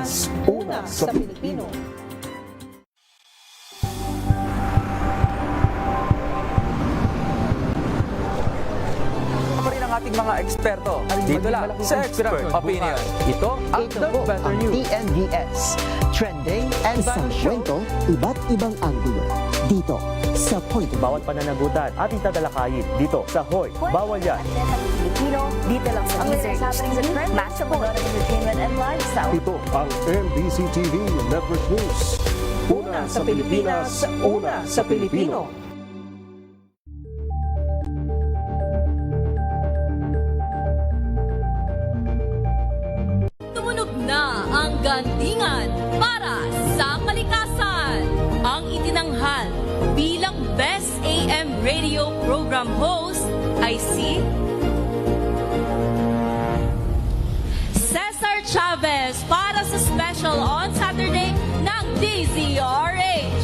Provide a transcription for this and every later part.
Pilipinas, una sa Pilipino. Pa rin ang ating mga eksperto. Dito lang sa Expert Opinion. Ito ang The Better News. TNVS, trending and Isang kwento, iba't ibang anggulo. Dito sa Point of Bawat pananagutan ating tatalakayin dito sa Hoy. Bawal yan. Pilipino, dito lang sa Music, Master Manora Entertainment and Lifestyle. Ito ang MBC TV Network News. Una sa Pilipinas, una sa Pilipino. Tumunog na ang gandingan para sa kalikasan. Ang itinanghal bilang Best AM Radio Program Host ay si Cesar Chavez para sa special on Saturday ng DZRH.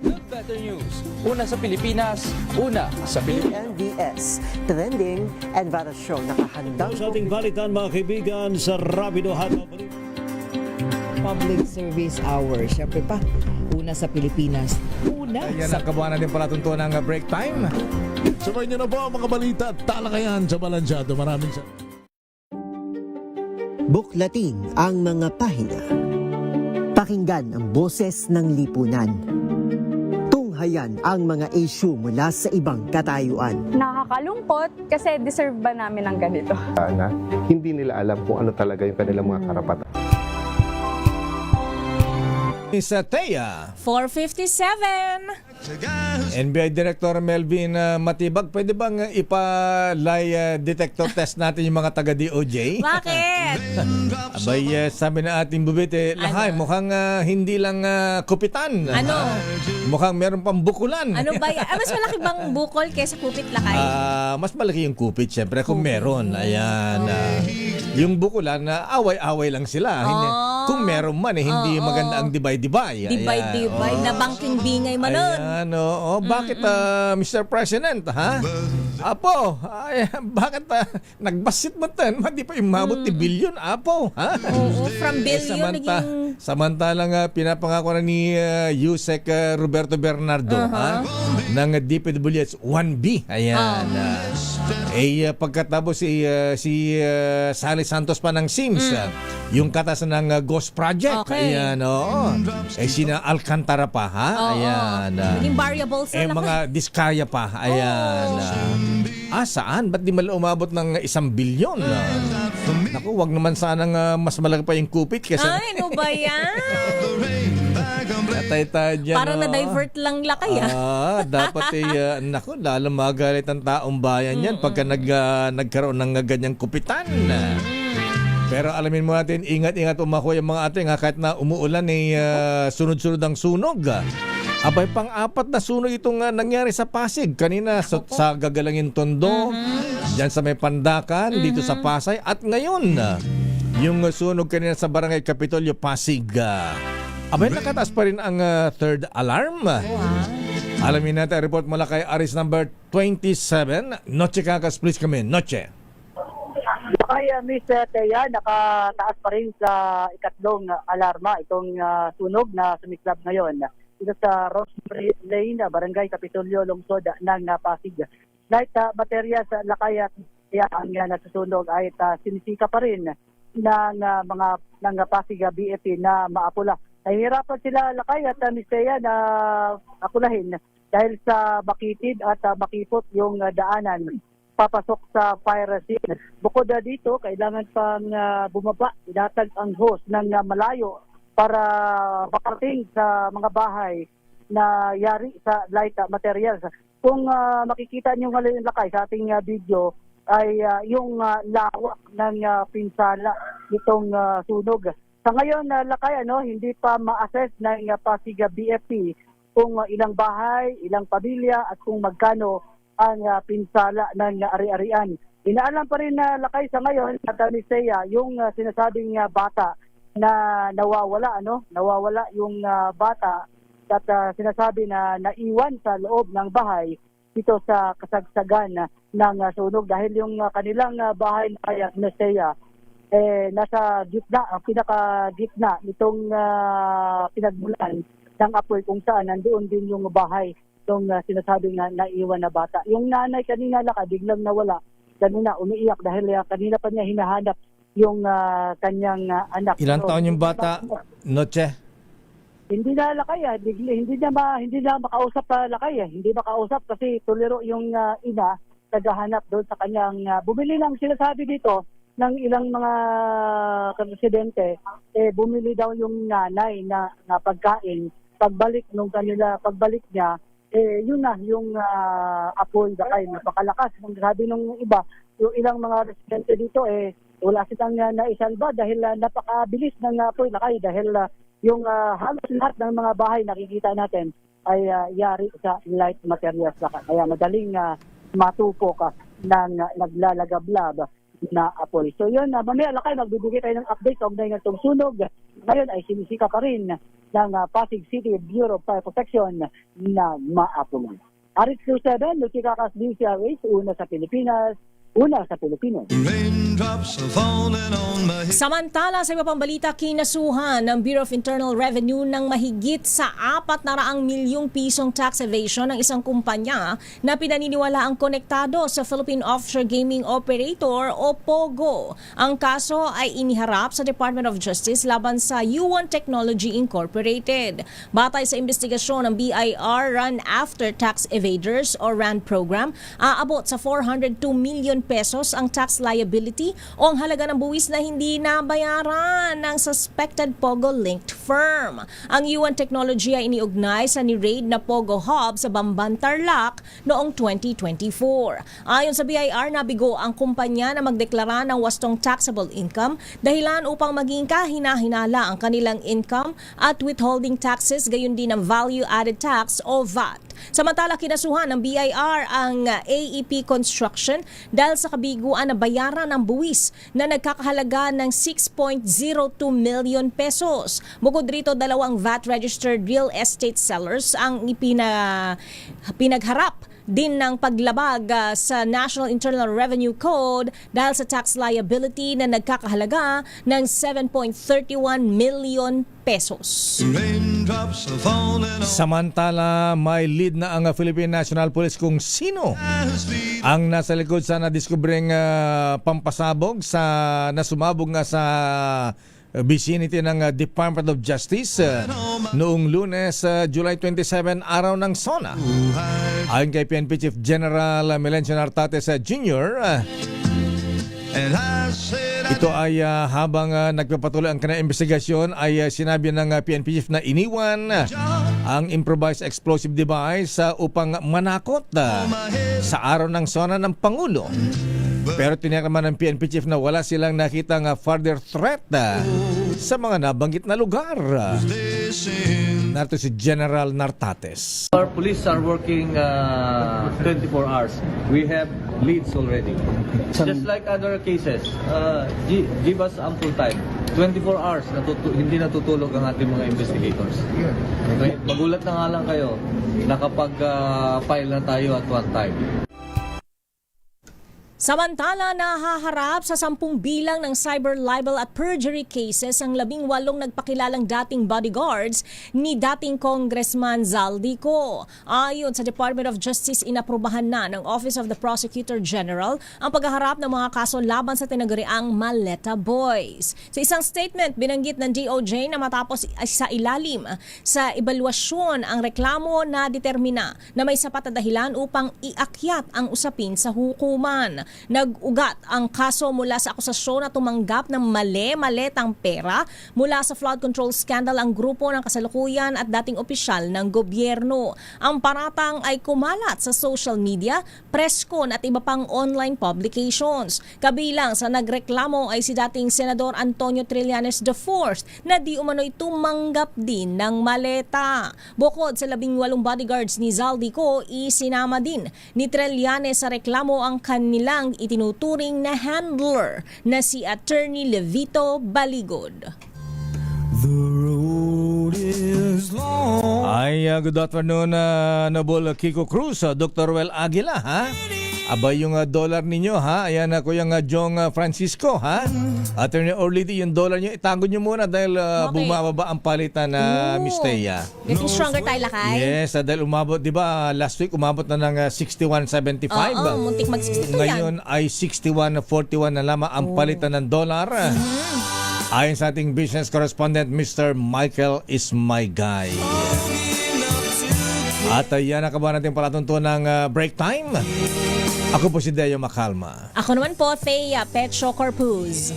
The Better News. Una sa Pilipinas, una sa Pilipino. TNVS, trending and viral show. Nakahandang Sa ating balitan mga kaibigan sa Rapido Hataw. Public Service Hour. Siyempre pa, una sa Pilipinas. Una Yan sa ang kabuuan natin palatuntunan ng break time. Sabay niyo na po ang mga balita at talakayan sa Balansyado. Maraming sa... Buklatin ang mga pahina. Pakinggan ang boses ng lipunan. Tunghayan ang mga issue mula sa ibang katayuan. Nakakalungkot kasi deserve ba namin ng ganito? Na hindi nila alam kung ano talaga yung kanilang mga karapatan. Sa Thea, 4:57. NBI Director Melvin Matibag, pwede bang ipa-lie detector test natin yung mga taga-DOJ? Bakit? Abay, sabi na ating bubite, lahay, mukhang hindi lang kupitan. Ano? Mukhang meron pang bukulan. Ano ba yan? Mas malaki bang bukol kaysa kupit lakay? Mas malaki yung kupit, syempre, kung meron. Ayan. Yung bukulan, away-away lang sila. Hindi, kung meron man, hindi maganda ang dibay-dibay. Dibay-dibay na bangking bingay man nun. Ayan, oo. Bakit, Mr. President, ha? Apo, bakit nagbasit mo tan? Hindi pa umabot ni bilyon, Apo, ha? Oo, from billion naging... Samantalang pinapangako na ni Yusek Roberto Bernardo, ha? Ng DPWH 1B. Ayan. Pagkatapos si Sally Santos pa ng SIMS, yung katasan ng Ghost Project. Okay. Ayan, oo. Sina Alcantara pa, ha? Ayan. Naging variables na mga Diskaya pa. Ayan. Saan? Ba't di mal umabot ng 1 bilyon? Naku, wag naman sanang mas malaki pa yung kupit kasi... Ay, ano ba yan? Natay-tay dyan. Parang na-divert lang lakay, dapat naku, lalo magalit ang taong bayan yan pagka nagkaroon ng ganyang kupitan. Pero alamin mo natin, ingat-ingat umako yung mga ating kahit na umuulan sunod-sunod ang sunog. Abay, pang-apat na sunog itong nangyari sa Pasig. Kanina sa Gagalangin Tondo, dyan sa may Pandakan, dito sa Pasay. At ngayon, yung sunog kanina sa Barangay Kapitolyo, Pasig. Abay, nakataas pa rin ang third alarm. Alamin natin, report mula kay Aris number 27. Noche Kakas, please come in. Noche. Kaya Miss Thea, nakataas pa rin sa ikatlong alarma itong sunog na sumiklab ngayon dito sa Rosemary Lane, Barangay Kapitolyo, Lungsod ng Pasig. Light materials lakay at ang nasusunog ay sinisika pa rin ng Pasig BFP na maapula. Nahihirapan sila lakay at Miss Thea na apulahin dahil sa makitid at makipot yung daanan papasok sa fire scene. Bukod dito, kailangan pang bumaba, ilatag ang hose ng malayo para makarating sa mga bahay na yari sa light materials. Kung makikita niyo ngayon lakay sa ating video ay yung lawak ng pinsala nitong sunog. Sa ngayon lakay hindi pa ma-assess ng Pasig BFP kung ilang bahay, ilang pamilya at kung magkano ang pinsala ng ari-arian. Inaalam pa rin na lakay sa ngayon at Miss Thea, yung sinasabing bata na nawawala, nawawala yung bata at sinasabi na naiwan sa loob ng bahay dito sa kasagsagan ng sunog dahil yung kanilang bahay na kaya Miss Thea, nasa gitna, pinaka-gitna nitong pinagmulan ng apoy kung saan nandoon din yung bahay itong sinasabing naiwan na bata. Yung nanay kanina biglang nawala. Kanina umiiyak dahil kanina pa niya hinahanap yung kanyang anak. Ilang taon yung bata, Noche? Hindi na lakay, hindi na makausap lakay. Hindi makausap kasi tuliro yung ina naghahanap doon sa kanyang bumili lang sinasabi dito ng ilang mga residente, bumili daw yung nanay na pagkain. Pagbalik niya, yun na yung apoy lakay napakalakas. Sabi nung iba, yung ilang mga residente dito wala silang naisalba dahil napakabilis ng apoy lakay dahil yung halos lahat ng mga bahay nakikita natin ay yari sa light materials lakay. Kaya madaling matupok ng naglalagablab na apoy. So yun, mamaya lakay magbibigay tayo ng update kaugnay ng itong sunog. Ngayon ay sinisika pa rin ng Pasig City Bureau of Fire Protection na maapunan. Arit 27, Lukikakas DCRH, una sa Pilipinas, una sa Pilipino. Samantala, sa iba pang balita, kinasuhan ng Bureau of Internal Revenue ng mahigit sa 400 milyong pisong tax evasion ng isang kumpanya na pinaniniwala ang konektado sa Philippine Offshore Gaming Operator o POGO. Ang kaso ay iniharap sa Department of Justice laban sa U1 Technology Incorporated. Batay sa investigasyon ng BIR Run After Tax Evaders o RAND program, aabot sa 402 million pesos ang tax liability o ang halaga ng buwis na hindi nabayaran ng suspected POGO-linked firm. Ang U1 Technology ay iniugnay sa ni-raid na POGO hub sa Bamban, Tarlac noong 2024. Ayon sa BIR, nabigo ang kumpanya na magdeklara ng wastong taxable income dahilan upang maging kahina-hinala ang kanilang income at withholding taxes, gayon din ang value-added tax o VAT. Samantala, kinasuhan ng BIR ang AEP Construction dahil sa kabiguan na bayaran ng buwis na nagkakahalaga ng 6.02 million pesos. Bukod rito, 2 VAT-registered real estate sellers ang pinagharap din ng paglabag sa National Internal Revenue Code dahil sa tax liability na nagkakahalaga ng 7.31 million pesos. Samantala, may lead na ang Philippine National Police kung sino ang nasa likod sa nadiskubreng pampasabog na sumabog nga sa vicinity ng Department of Justice noong Lunes, July 27, araw ng SONA. Ayon kay PNP Chief General Melencio Nartates Jr., ito ay habang nagpapatuloy ang kanilang investigasyon ay sinabi ng PNP Chief na iniwan ang improvised explosive device upang manakot sa araw ng SONA ng Pangulo. Pero tiniyak naman ng PNP Chief na wala silang nakitang further threat sa mga nabanggit na lugar. Narito si General Nartates. Our police are working 24 hours. We have leads already. Just like other cases, give us ample time. 24 hours, hindi natutulog ang ating mga investigators. Okay? Magulat na nga lang kayo, nakapag-file na tayo at one time. Samantala, nahaharap sa 10 bilang ng cyber libel at perjury cases ang 18 nagpakilalang dating bodyguards ni dating Congressman Zaldico. Ayon sa Department of Justice, inaprubahan na ng Office of the Prosecutor General ang paghaharap ng mga kaso laban sa tinaguriang Maleta Boys. Sa isang statement, binanggit ng DOJ na matapos sa ilalim sa ebaluasyon ang reklamo na determina na may sapat na dahilan upang iakyat ang usapin sa hukuman. Nag-ugat ang kaso mula sa akusasyon na tumanggap ng maletang pera mula sa flood control scandal ang grupo ng kasalukuyan at dating opisyal ng gobyerno. Ang paratang ay kumalat sa social media, preskon at iba pang online publications. Kabilang sa nagreklamo ay si dating Senador Antonio Trillanes IV na di umano'y tumanggap din ng maleta. Bukod sa 18 bodyguards ni Zaldico, isinama din ni Trillanes sa reklamo ang kanilang ang itinuturing na handler na si Attorney Levito Baligod. Ay, good afternoon, Nobel Kiko Cruz, Dr. Well Aguila, ha? Aba yung dollar ninyo, ha? Ayan ako yung Jong Francisco, ha? Attorney Orlidi, yung dollar nyo, itago nyo muna dahil bumababa ang palitan na Miss Thea. Getting stronger tayo, lakay. Yes, dahil umabot, di ba, last week umabot na ng 61.75. Muntik mag-62 yan. Ngayon ay 61.41 na lamang ang palitan ng dollar. Ayon sa ating business correspondent, Mr. Michael is my guy. At yan ang kabahan natin palatuntunan ng break time. Ako po si Deo Macalma. Ako naman po, Thea Petro Corpuz.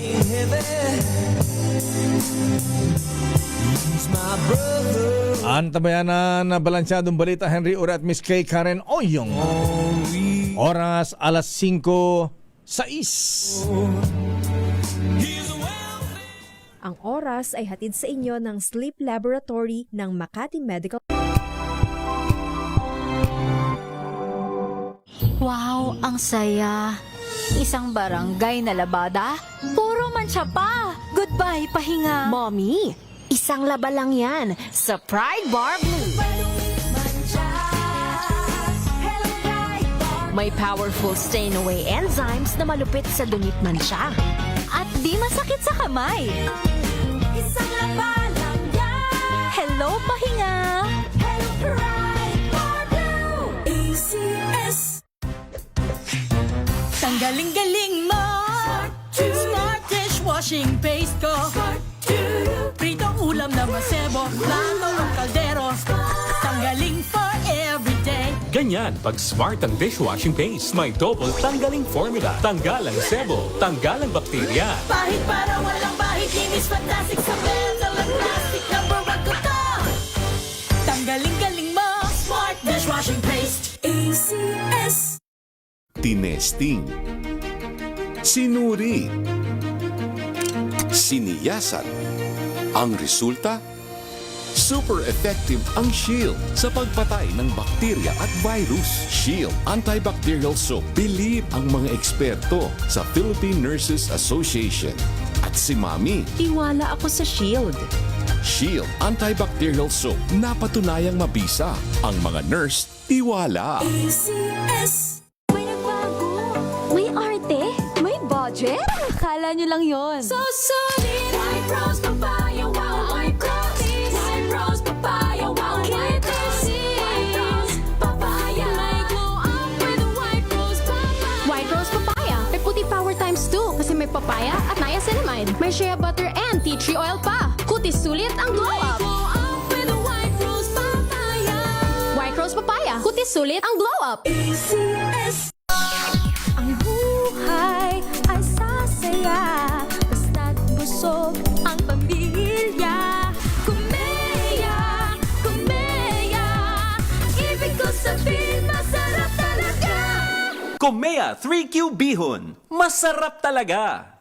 Antabayanan na balansyadong balita, Henry Ura at Miss Kay Karen Oyong. Oras alas 5:06. Ang oras ay hatid sa inyo ng Sleep Laboratory ng Makati Medical. Wow, ang saya. Isang barangay na labada, puro mancha pa. Goodbye, pahinga. Mommy, isang laba lang yan sa Pride Bar Blue. May powerful stain-away enzymes na malupit sa dungit mancha. At di masakit sa kamay. Isang laba lang yan. Hello, pahinga. Hello, Pride Bar Blue. ACS. Tanggaling-galing mo Smart dishwashing paste ko Pritong ulam na masebo Lalo ang kaldero Tanggaling for everyday. Ganyan pag Smart ang dishwashing paste. May double tanggaling formula. Tanggal ang sebo, tanggal ang bakterya. Bahit para walang bahit. Linis fantastic sa metal at plastic. Number one ko to. Tanggaling-galing mo Smart dishwashing paste. ACS. Tinesting, sinuri, siniyasan. Ang resulta? Super effective ang Shield sa pagpatay ng bakterya at virus. Shield Antibacterial Soap. Believe ang mga eksperto sa Philippine Nurses Association. At si Mami. Tiwala ako sa Shield. Shield Antibacterial Soap. Napatunayang mabisa. Ang mga nurse, tiwala. ACS. May arte? May budget? Akala nyo lang yon. So solid. White Rose Papaya. Wow, White Rose. White Rose Papaya. Wow, White Rose. White Rose Papaya. May glow up with the White Rose Papaya. White Rose Papaya. May puti power times 2 kasi may papaya at niacinamide. May shea butter and tea tree oil pa. Kutis sulit ang glow up. Glow up with the White Rose Papaya. White Rose Papaya. Kutis sulit ang glow up. ACS. Ang buhay ay sasaya basta't busog ang pamilya. Kumeya, Kumeya, ibig ko sabihin masarap talaga. Komea 3Q Bihon. Masarap talaga.